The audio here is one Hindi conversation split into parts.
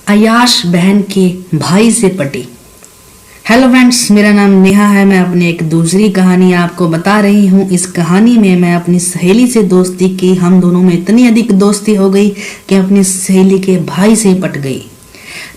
अयाश बहन के भाई से पटी। हेलो फ्रेंड्स, मेरा नाम नेहा है। मैं अपनी एक दूसरी कहानी आपको बता रही हूँ। इस कहानी में मैं अपनी सहेली से दोस्ती की। हम दोनों में इतनी अधिक दोस्ती हो गई कि अपनी सहेली के भाई से पट गई।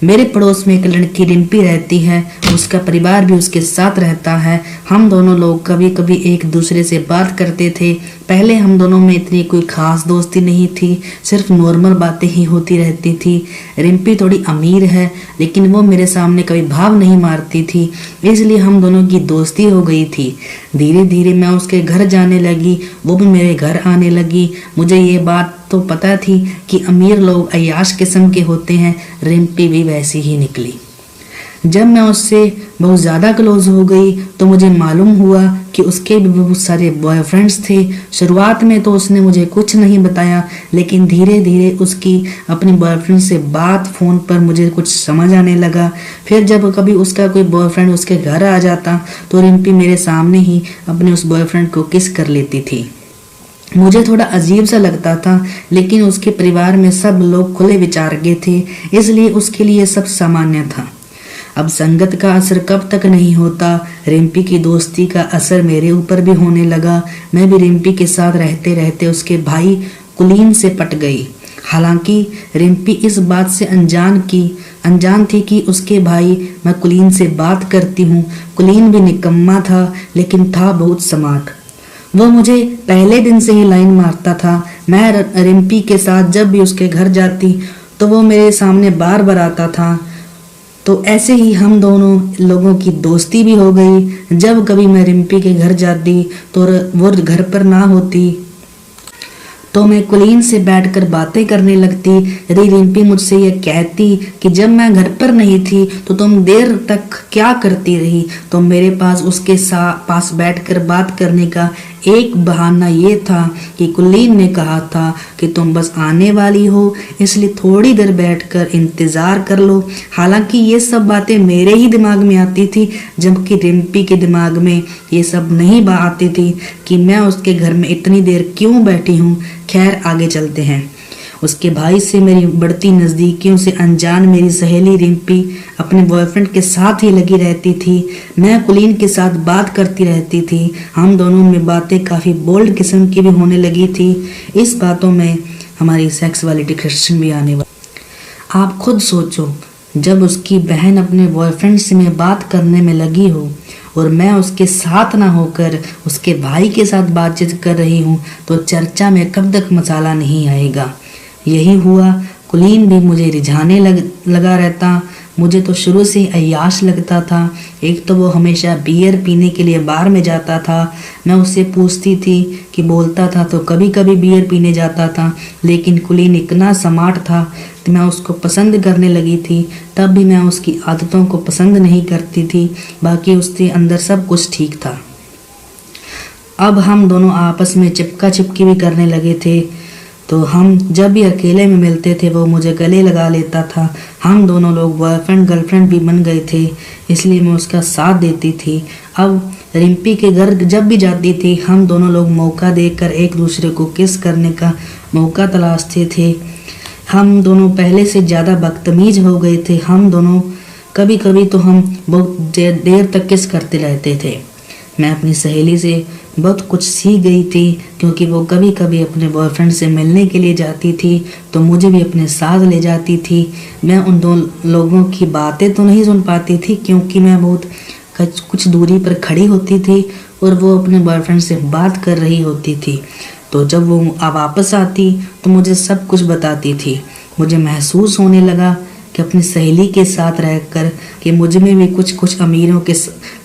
मेरे पड़ोस में एक लड़की रिम्पी रहती है, उसका परिवार भी उसके साथ रहता है। हम दोनों लोग कभी कभी एक दूसरे से बात करते थे। पहले हम दोनों में इतनी कोई खास दोस्ती नहीं थी, सिर्फ नॉर्मल बातें ही होती रहती थी। रिम्पी थोड़ी अमीर है, लेकिन वो मेरे सामने कभी भाव नहीं मारती थी, इसलिए हम दोनों की दोस्ती हो गई थी। धीरे धीरे मैं उसके घर जाने लगी, वो भी मेरे घर आने लगी। मुझे ये बात तो पता थी कि अमीर लोग अय्याश किस्म के होते हैं। रिम्पी भी वैसी ही निकली। जब मैं उससे बहुत ज़्यादा क्लोज हो गई तो मुझे मालूम हुआ कि उसके भी बहुत सारे बॉयफ्रेंड्स थे। शुरुआत में तो उसने मुझे कुछ नहीं बताया, लेकिन धीरे धीरे उसकी अपने बॉयफ्रेंड से बात फ़ोन पर मुझे कुछ समझ आने लगा। फिर जब कभी उसका कोई बॉयफ्रेंड उसके घर आ जाता तो रिम्पी मेरे सामने ही अपने उस बॉयफ्रेंड को किस कर लेती थी। मुझे थोड़ा अजीब सा लगता था, लेकिन उसके परिवार में सब लोग खुले विचार के थे, इसलिए उसके लिए सब सामान्य था। अब संगत का असर कब तक नहीं होता, रिम्पी की दोस्ती का असर मेरे ऊपर भी होने लगा। मैं भी रिम्पी के साथ रहते रहते उसके भाई कुलीन से पट गई। हालांकि रिम्पी इस बात से अनजान थी कि उसके भाई मैं कुलीन से बात करती हूँ। कुलीन भी निकम्मा था, लेकिन था बहुत स्मार्ट। वो मुझे पहले दिन से ही लाइन मारता था। मैं रिम्पी के साथ जब भी उसके घर जाती तो वो मेरे सामने बार बार आता था। तो ऐसे ही हम दोनों लोगों की दोस्ती भी हो गई। जब कभी मैं रिम्पी के घर जाती तो वो घर पर ना होती तो मैं कुलीन से बैठकर बातें करने लगती। यदि रिम्पी मुझसे ये कहती कि जब मैं घर पर नहीं थी तो तुम देर तक क्या करती रही, तो मेरे पास उसके पास बैठकर बात करने का एक बहाना ये था कि कुलीन ने कहा था कि तुम बस आने वाली हो, इसलिए थोड़ी देर बैठकर इंतज़ार कर लो। हालांकि ये सब बातें मेरे ही दिमाग में आती थी, जबकि रिम्पी के दिमाग में ये सब नहीं आती थी कि मैं उसके घर में इतनी देर क्यों बैठी हूँ। खैर, आगे चलते हैं। उसके भाई से मेरी बढ़ती नज़दीकियों से अनजान मेरी सहेली रिम्पी अपने बॉयफ्रेंड के साथ ही लगी रहती थी। मैं कुलीन के साथ बात करती रहती थी। हम दोनों में बातें काफ़ी बोल्ड किस्म की भी होने लगी थी। इस बातों में हमारी सेक्सुअलिटी क्वेश्चन भी आने वाला। आप खुद सोचो, जब उसकी बहन अपने बॉयफ्रेंड से में बात करने में लगी हो और मैं उसके साथ ना होकर उसके भाई के साथ बातचीत कर रही हूँ, तो चर्चा में कब तक मसाला नहीं आएगा। यही हुआ। कुलीन भी मुझे रिझाने लगा रहता। मुझे तो शुरू से अय्याश लगता था। एक तो वो हमेशा बियर पीने के लिए बार में जाता था। मैं उससे पूछती थी कि बोलता था तो कभी कभी बियर पीने जाता था, लेकिन कुलीन इतना स्मार्ट था कि मैं उसको पसंद करने लगी थी। तब भी मैं उसकी आदतों को पसंद नहीं करती थी, बाकी उसके अंदर सब कुछ ठीक था। अब हम दोनों आपस में चिपका चिपकी भी करने लगे थे, तो हम जब भी अकेले में मिलते थे वो मुझे गले लगा लेता था। हम दोनों लोग बॉयफ्रेंड गर्लफ्रेंड भी बन गए थे, इसलिए मैं उसका साथ देती थी। अब रिम्पी के घर जब भी जाती थी, हम दोनों लोग मौका देखकर एक दूसरे को किस करने का मौका तलाशते थे। हम दोनों पहले से ज़्यादा बदतमीज हो गए थे। हम दोनों कभी कभी तो हम बहुत देर तक किस करते रहते थे। मैं अपनी सहेली से बहुत कुछ सीख गई थी, क्योंकि वो कभी कभी अपने बॉयफ्रेंड से मिलने के लिए जाती थी तो मुझे भी अपने साथ ले जाती थी। मैं उन दो लोगों की बातें तो नहीं सुन पाती थी, क्योंकि मैं बहुत कुछ दूरी पर खड़ी होती थी और वो अपने बॉयफ्रेंड से बात कर रही होती थी। तो जब वो वापस आती तो मुझे सब कुछ बताती थी। मुझे महसूस होने लगा कि अपनी सहेली के साथ रहकर कि मुझ में भी कुछ अमीरों के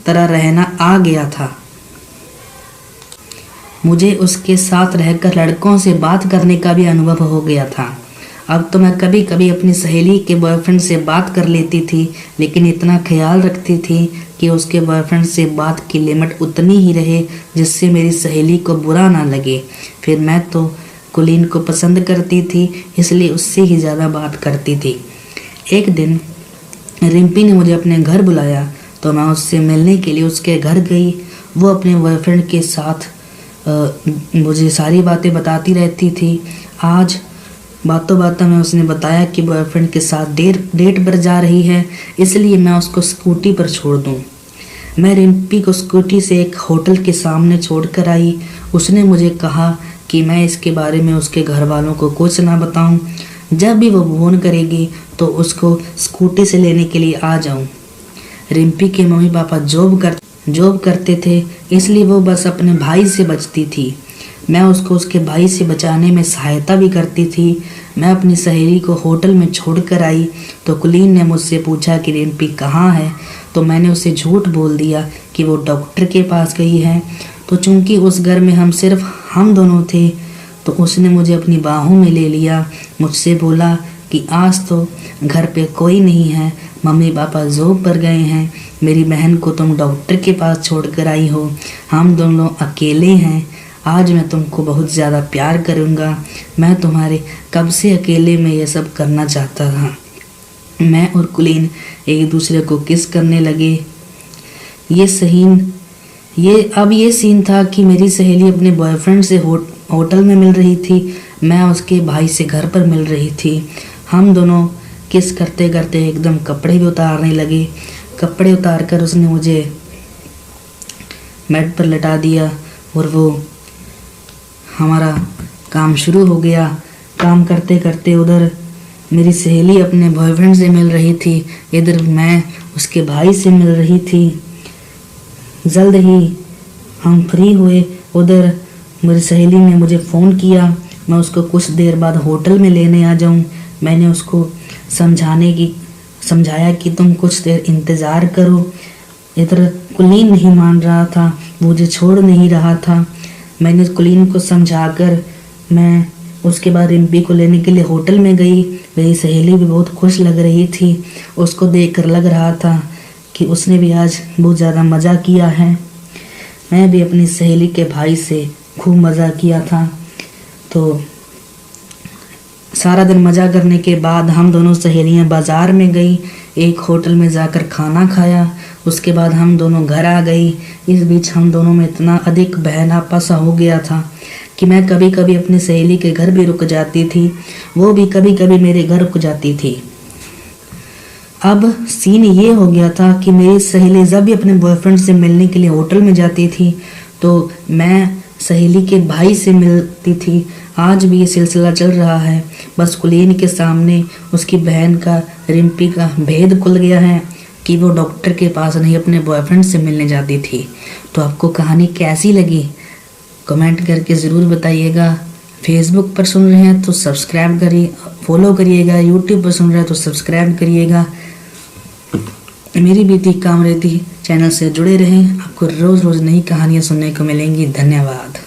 तरह रहना आ गया था। मुझे उसके साथ रहकर लड़कों से बात करने का भी अनुभव हो गया था। अब तो मैं कभी कभी अपनी सहेली के बॉयफ्रेंड से बात कर लेती थी, लेकिन इतना ख्याल रखती थी कि उसके बॉयफ्रेंड से बात की लिमिट उतनी ही रहे जिससे मेरी सहेली को बुरा ना लगे। फिर मैं तो कुलीन को पसंद करती थी, इसलिए उससे ही ज़्यादा बात करती थी। एक दिन रिम्पी ने मुझे अपने घर बुलाया तो मैं उससे मिलने के लिए उसके घर गई। वो अपने बॉयफ्रेंड के साथ मुझे सारी बातें बताती रहती थी। आज बातों बातों में उसने बताया कि बॉयफ्रेंड के साथ डेट पर जा रही है, इसलिए मैं उसको स्कूटी पर छोड़ दूं। मैं रिम्पी को स्कूटी से एक होटल के सामने छोड़कर आई। उसने मुझे कहा कि मैं इसके बारे में उसके घर वालों को कुछ ना बताऊं। जब भी वो फोन करेगी तो उसको स्कूटी से लेने के लिए आ जाऊं। रिम्पी के मम्मी पापा जॉब करते थे, इसलिए वो बस अपने भाई से बचती थी। मैं उसको उसके भाई से बचाने में सहायता भी करती थी। मैं अपनी सहेली को होटल में छोड़कर आई तो कुलीन ने मुझसे पूछा कि रिम्पी कहाँ है, तो मैंने उसे झूठ बोल दिया कि वो डॉक्टर के पास गई है। तो चूंकि उस घर में सिर्फ हम दोनों थे, तो उसने मुझे अपनी बाहों में ले लिया। मुझसे बोला कि आज तो घर पे कोई नहीं है, मम्मी पापा जॉब पर गए हैं, मेरी बहन को तुम डॉक्टर के पास छोड़कर आई हो, हम दोनों अकेले हैं। आज मैं तुमको बहुत ज़्यादा प्यार करूँगा। मैं तुम्हारे कब से अकेले में ये सब करना चाहता था। मैं और कुलीन एक दूसरे को किस करने लगे। ये सीन था कि मेरी सहेली अपने बॉयफ्रेंड से होटल में मिल रही थी, मैं उसके भाई से घर पर मिल रही थी। हम दोनों किस करते करते एकदम कपड़े भी उतारने लगे। कपड़े उतार कर उसने मुझे बेड पर लेटा दिया और वो हमारा काम शुरू हो गया। काम करते करते उधर मेरी सहेली अपने बॉयफ्रेंड से मिल रही थी, इधर मैं उसके भाई से मिल रही थी। जल्द ही हम फ्री हुए। उधर मेरी सहेली ने मुझे फ़ोन किया, मैं उसको कुछ देर बाद होटल में लेने आ जाऊं। मैंने उसको समझाया कि तुम कुछ देर इंतज़ार करो। इधर कुलीन नहीं मान रहा था, मुझे छोड़ नहीं रहा था। मैंने कुलीन को समझाकर मैं उसके बाद रिम्पी को लेने के लिए होटल में गई। मेरी सहेली भी बहुत खुश लग रही थी। उसको देखकर लग रहा था कि उसने भी आज बहुत ज़्यादा मज़ा किया है। मैं भी अपनी सहेली के भाई से खूब मज़ा किया था। तो सारा दिन मज़ा करने के बाद हम दोनों सहेलियां बाज़ार में गई, एक होटल में जाकर खाना खाया। उसके बाद हम दोनों घर आ गई। इस बीच हम दोनों में इतना अधिक बहनापा सा हो गया था कि मैं कभी कभी अपनी सहेली के घर भी रुक जाती थी, वो भी कभी कभी मेरे घर रुक जाती थी। अब सीन ये हो गया था कि मेरी सहेली जब भी अपने बॉयफ्रेंड से मिलने के लिए होटल में जाती थी तो मैं सहेली के भाई से मिलती थी। आज भी ये सिलसिला चल रहा है। बस कुलीन के सामने उसकी बहन का, रिम्पी का भेद खुल गया है कि वो डॉक्टर के पास नहीं अपने बॉयफ्रेंड से मिलने जाती थी। तो आपको कहानी कैसी लगी कमेंट करके ज़रूर बताइएगा। फेसबुक पर सुन रहे हैं तो सब्सक्राइब करिए, फॉलो करिएगा। यूट्यूब पर सुन रहे हैं तो सब्सक्राइब करिएगा। मेरी बीती काम रहती चैनल से जुड़े रहें, आपको रोज़ रोज़ नई कहानियाँ सुनने को मिलेंगी। धन्यवाद।